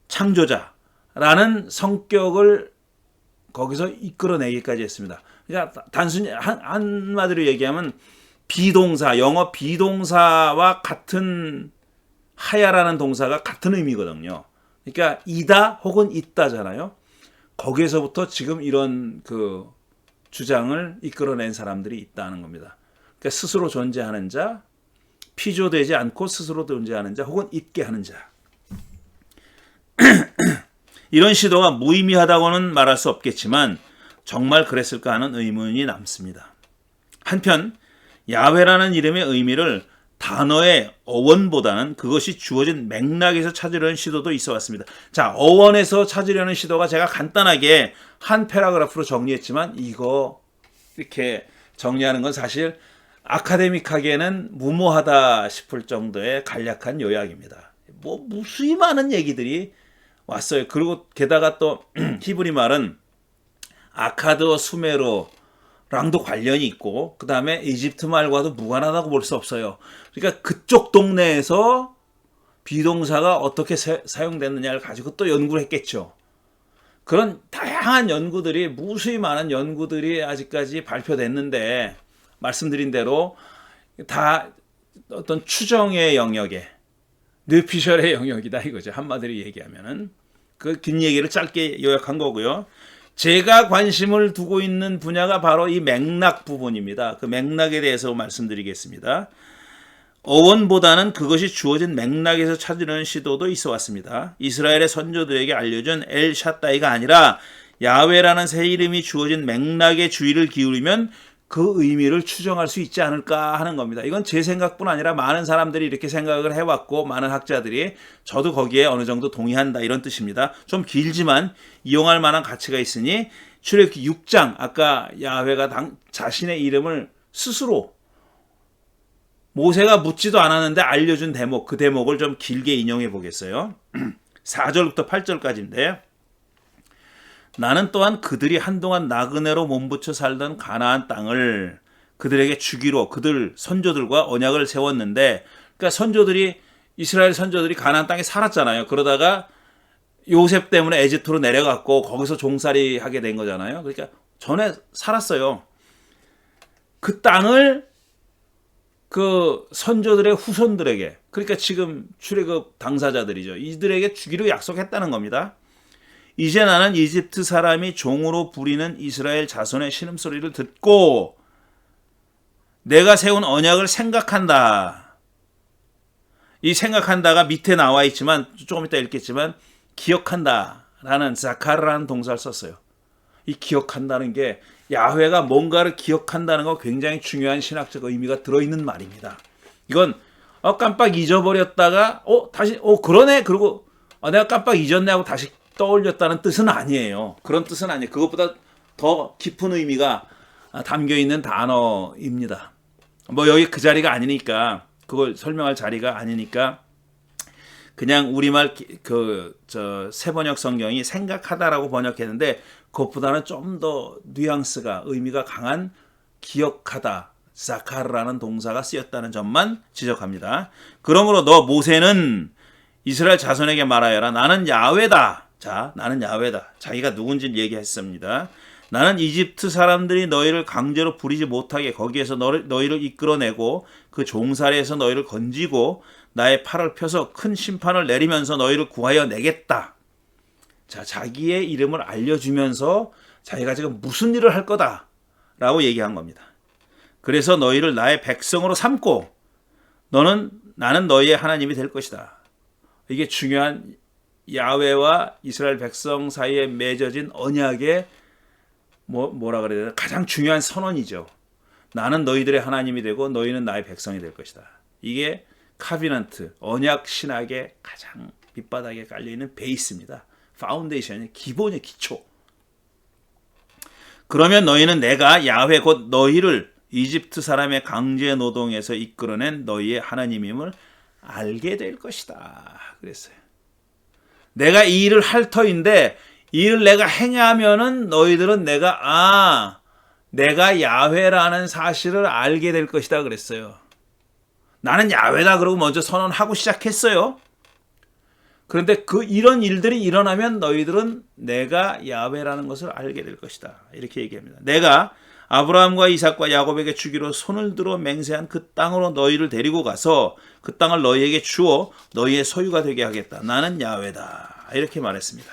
Speaker 1: 창조자라는 성격을 거기서 이끌어내기까지 했습니다. 그러니까 단순히 한마디로 얘기하면 비동사, 영어 비동사와 같은 하야라는 동사가 같은 의미거든요. 그러니까 이다 혹은 있다잖아요. 거기에서부터 지금 이런 그 주장을 이끌어낸 사람들이 있다는 겁니다. 그러니까 스스로 존재하는 자, 피조되지 않고 스스로 존재하는 자, 혹은 있게 하는 자. 이런 시도가 무의미하다고는 말할 수 없겠지만 정말 그랬을까 하는 의문이 남습니다. 한편 야훼라는 이름의 의미를 단어의 어원보다는 그것이 주어진 맥락에서 찾으려는 시도도 있어 왔습니다. 자, 어원에서 찾으려는 시도가 제가 간단하게 한 패러그래프로 정리했지만 이거 이렇게 정리하는 건 사실 아카데믹하게는 무모하다 싶을 정도의 간략한 요약입니다. 무수히 많은 얘기들이 왔어요. 그리고 게다가 또 히브리 말은 아카드어 수메르랑도 관련이 있고 그 다음에 이집트 말과도 무관하다고 볼 수 없어요. 그러니까 그쪽 동네에서 비동사가 어떻게 사용됐느냐를 가지고 또 연구를 했겠죠. 그런 다양한 연구들이 무수히 많은 연구들이 아직까지 발표됐는데 말씀드린 대로 다 어떤 추정의 영역에 뇌피셜의 영역이다 이거죠. 한마디로 얘기하면은 그 긴 얘기를 짧게 요약한 거고요. 제가 관심을 두고 있는 분야가 바로 이 맥락 부분입니다. 그 맥락에 대해서 말씀드리겠습니다. 어원보다는 그것이 주어진 맥락에서 찾으려는 시도도 있어 왔습니다. 이스라엘의 선조들에게 알려준 엘 샤다이가 아니라 야훼라는 새 이름이 주어진 맥락에 주의를 기울이면 그 의미를 추정할 수 있지 않을까 하는 겁니다. 이건 제 생각뿐 아니라 많은 사람들이 이렇게 생각을 해왔고 많은 학자들이 저도 거기에 어느 정도 동의한다 이런 뜻입니다. 좀 길지만 이용할 만한 가치가 있으니 출애굽기 6장 아까 야훼가 자신의 이름을 스스로 모세가 묻지도 않았는데 알려준 대목 그 대목을 좀 길게 인용해 보겠어요. 4절부터 8절까지인데 나는 또한 그들이 한동안 나그네로 몸부쳐 살던 가나안 땅을 그들에게 주기로 그들 선조들과 언약을 세웠는데 그러니까 이스라엘 선조들이 가나안 땅에 살았잖아요. 그러다가 요셉 때문에 에집트로 내려갔고 거기서 종살이 하게 된 거잖아요. 그러니까 전에 살았어요. 그 땅을 그 선조들의 후손들에게 그러니까 지금 출애굽 당사자들이죠. 이들에게 주기로 약속했다는 겁니다. 이제 나는 이집트 사람이 종으로 부리는 이스라엘 자손의 신음소리를 듣고 내가 세운 언약을 생각한다. 이 생각한다가 밑에 나와 있지만 조금 이따 읽겠지만 기억한다라는 자카르라는 동사를 썼어요. 이 기억한다는 게 야훼가 뭔가를 기억한다는 거 굉장히 중요한 신학적 의미가 들어있는 말입니다. 이건 깜빡 잊어버렸다가 다시 그러네 그리고 내가 깜빡 잊었네 하고 다시 떠올렸다는 뜻은 아니에요. 그런 뜻은 아니에요. 그것보다 더 깊은 의미가 담겨있는 단어입니다. 여기 그 자리가 아니니까 그걸 설명할 자리가 아니니까 그냥 우리말 세번역 성경이 생각하다라고 번역했는데 그것보다는 좀 더 뉘앙스가 의미가 강한 기억하다. 사카르라는 동사가 쓰였다는 점만 지적합니다. 그러므로 너 모세는 이스라엘 자손에게 말하여라. 나는 야훼다. 자, 나는 야훼다. 자기가 누군지를 얘기했습니다. 나는 이집트 사람들이 너희를 강제로 부리지 못하게 거기에서 너희를 이끌어내고 그 종살이에서 너희를 건지고 나의 팔을 펴서 큰 심판을 내리면서 너희를 구하여 내겠다. 자, 자기의 이름을 알려주면서 자기가 지금 무슨 일을 할 거다라고 얘기한 겁니다. 그래서 너희를 나의 백성으로 삼고 나는 너희의 하나님이 될 것이다. 이게 중요한 야훼와 이스라엘 백성 사이에 맺어진 언약의 뭐라 그래야 되나? 가장 중요한 선언이죠. 나는 너희들의 하나님이 되고 너희는 나의 백성이 될 것이다. 이게 카비넌트, 언약 신학의 가장 밑바닥에 깔려있는 베이스입니다. 파운데이션의 기본의 기초. 그러면 너희는 내가 야훼 곧 너희를 이집트 사람의 강제 노동에서 이끌어낸 너희의 하나님임을 알게 될 것이다. 그랬어요. 내가 이 일을 할 터인데 이 일을 내가 행하면은 너희들은 내가 야훼라는 사실을 알게 될 것이다 그랬어요. 나는 야훼다 그러고 먼저 선언하고 시작했어요. 그런데 이런 일들이 일어나면 너희들은 내가 야훼라는 것을 알게 될 것이다. 이렇게 얘기합니다. 내가 아브라함과 이삭과 야곱에게 주기로 손을 들어 맹세한 그 땅으로 너희를 데리고 가서 그 땅을 너희에게 주어 너희의 소유가 되게 하겠다. 나는 야훼다. 이렇게 말했습니다.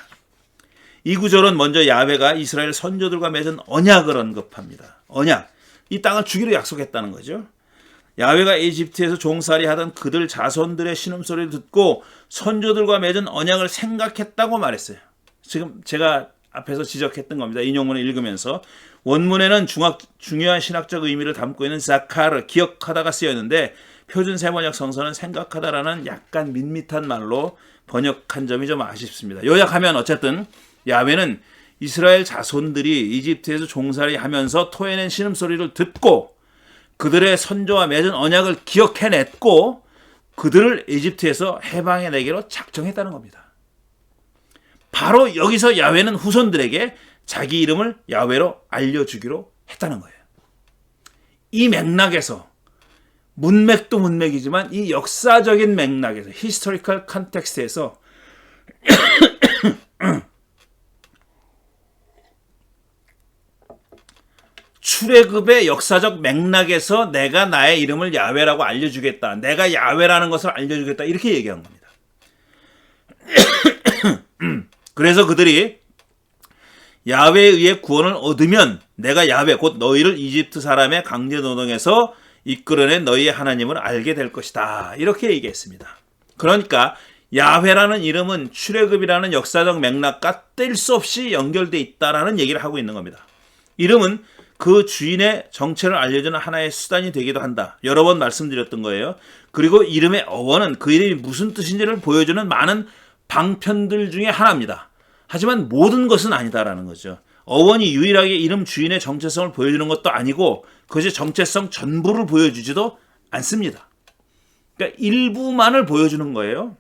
Speaker 1: 이 구절은 먼저 야훼가 이스라엘 선조들과 맺은 언약을 언급합니다. 언약. 이 땅을 주기로 약속했다는 거죠. 야훼가 이집트에서 종살이 하던 그들 자손들의 신음소리를 듣고 선조들과 맺은 언약을 생각했다고 말했어요. 지금 제가 앞에서 지적했던 겁니다. 인용문을 읽으면서. 원문에는 중요한 신학적 의미를 담고 있는 사카르, 기억하다가 쓰였는데 표준 세번역 성서는 생각하다라는 약간 밋밋한 말로 번역한 점이 좀 아쉽습니다. 요약하면 어쨌든 야훼는 이스라엘 자손들이 이집트에서 종살이 하면서 토해낸 신음소리를 듣고 그들의 선조와 맺은 언약을 기억해냈고 그들을 이집트에서 해방해내기로 작정했다는 겁니다. 바로 여기서 야훼는 후손들에게 자기 이름을 야훼로 알려주기로 했다는 거예요. 이 맥락에서 문맥도 문맥이지만 이 역사적인 맥락에서 히스토리컬 컨텍스트에서 출애굽의 역사적 맥락에서 내가 나의 이름을 야훼라고 알려주겠다. 내가 야훼라는 것을 알려주겠다. 이렇게 얘기한 겁니다. 그래서 그들이 야훼에 의해 구원을 얻으면 내가 야훼 곧 너희를 이집트 사람의 강제 노동에서 이끌어낸 너희의 하나님을 알게 될 것이다. 이렇게 얘기했습니다. 그러니까 야훼라는 이름은 출애굽이라는 역사적 맥락과 뗄 수 없이 연결되어 있다라는 얘기를 하고 있는 겁니다. 이름은 그 주인의 정체를 알려주는 하나의 수단이 되기도 한다. 여러 번 말씀드렸던 거예요. 그리고 이름의 어원은 그 이름이 무슨 뜻인지를 보여주는 많은 방편들 중에 하나입니다. 하지만 모든 것은 아니다라는 거죠. 어원이 유일하게 이름 주인의 정체성을 보여주는 것도 아니고 그것의 정체성 전부를 보여주지도 않습니다. 그러니까 일부만을 보여주는 거예요.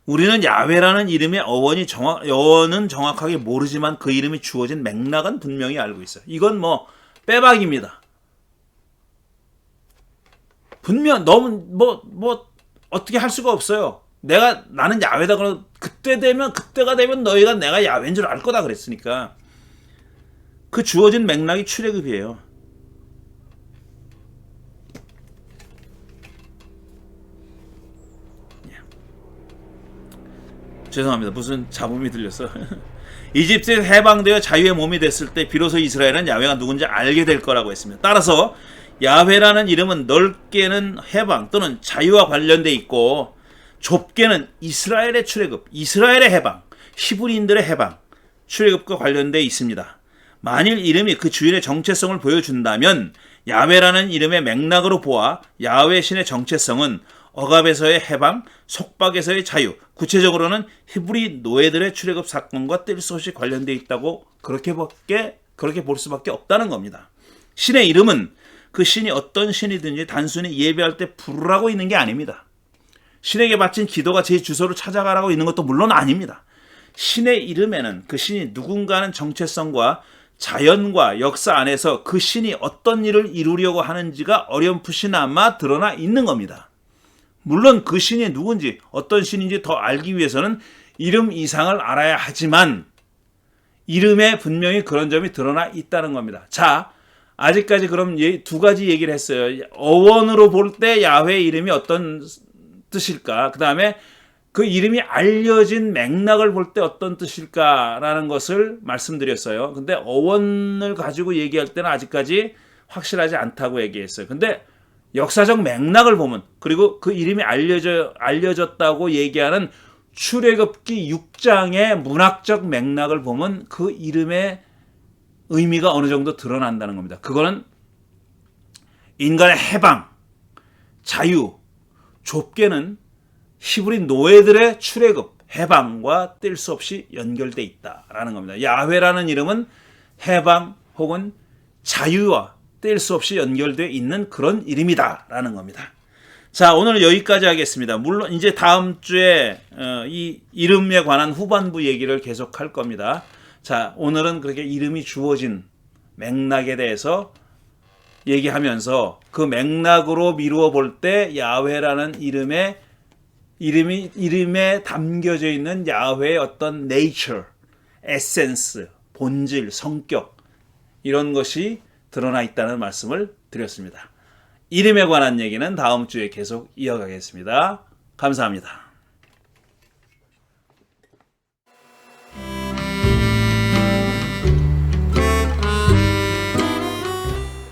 Speaker 1: 우리는 야훼라는 이름의 어원은 정확하게 모르지만 그 이름이 주어진 맥락은 분명히 알고 있어요. 이건 빼박입니다. 분명 너무 어떻게 할 수가 없어요. 나는 야훼다 그러면 그때가 되면 너희가 내가 야훼인 줄 알 거다 그랬으니까 그 주어진 맥락이 출애굽이에요. 죄송합니다. 무슨 잡음이 들렸어. 이집트에서 해방되어 자유의 몸이 됐을 때 비로소 이스라엘은 야훼가 누군지 알게 될 거라고 했습니다. 따라서 야훼라는 이름은 넓게는 해방 또는 자유와 관련돼 있고 좁게는 이스라엘의 출애굽, 이스라엘의 해방, 히브리인들의 해방, 출애굽과 관련돼 있습니다. 만일 이름이 그 주인의 정체성을 보여준다면 야훼라는 이름의 맥락으로 보아 야훼 신의 정체성은 억압에서의 해방, 속박에서의 자유, 구체적으로는 히브리 노예들의 출애굽 사건과 뗄 수 없이 관련되어 있다고 그렇게 볼 수밖에 없다는 겁니다. 신의 이름은 그 신이 어떤 신이든지 단순히 예배할 때 부르라고 있는 게 아닙니다. 신에게 바친 기도가 제 주소를 찾아가라고 있는 것도 물론 아닙니다. 신의 이름에는 그 신이 누군가 하는 정체성과 자연과 역사 안에서 그 신이 어떤 일을 이루려고 하는지가 어렴풋이나마 드러나 있는 겁니다. 물론 그 신이 누군지 어떤 신인지 더 알기 위해서는 이름 이상을 알아야 하지만 이름에 분명히 그런 점이 드러나 있다는 겁니다. 자, 아직까지 그럼 두 가지 얘기를 했어요. 어원으로 볼 때 야훼의 이름이 어떤 뜻일까? 그 다음에 그 이름이 알려진 맥락을 볼 때 어떤 뜻일까라는 것을 말씀드렸어요. 근데 어원을 가지고 얘기할 때는 아직까지 확실하지 않다고 얘기했어요. 근데 역사적 맥락을 보면, 그리고 그 이름이 알려졌다고 얘기하는 출애굽기 6장의 문학적 맥락을 보면 그 이름의 의미가 어느 정도 드러난다는 겁니다. 그거는 인간의 해방, 자유, 좁게는 히브리 노예들의 출애굽, 해방과 뗄 수 없이 연결돼 있다라는 겁니다. 야훼라는 이름은 해방 혹은 자유와 뗄 수 없이 연결되어 있는 그런 이름이다라는 겁니다. 자, 오늘 여기까지 하겠습니다. 물론 이제 다음 주에 이 이름에 관한 후반부 얘기를 계속할 겁니다. 자, 오늘은 그렇게 이름이 주어진 맥락에 대해서 얘기하면서 그 맥락으로 미루어 볼 때 야훼라는 이름에 담겨져 있는 야훼의 어떤 nature, 에센스, 본질, 성격 이런 것이 드러나 있다는 말씀을 드렸습니다. 이름에 관한 얘기는 다음 주에 계속 이어가겠습니다. 감사합니다.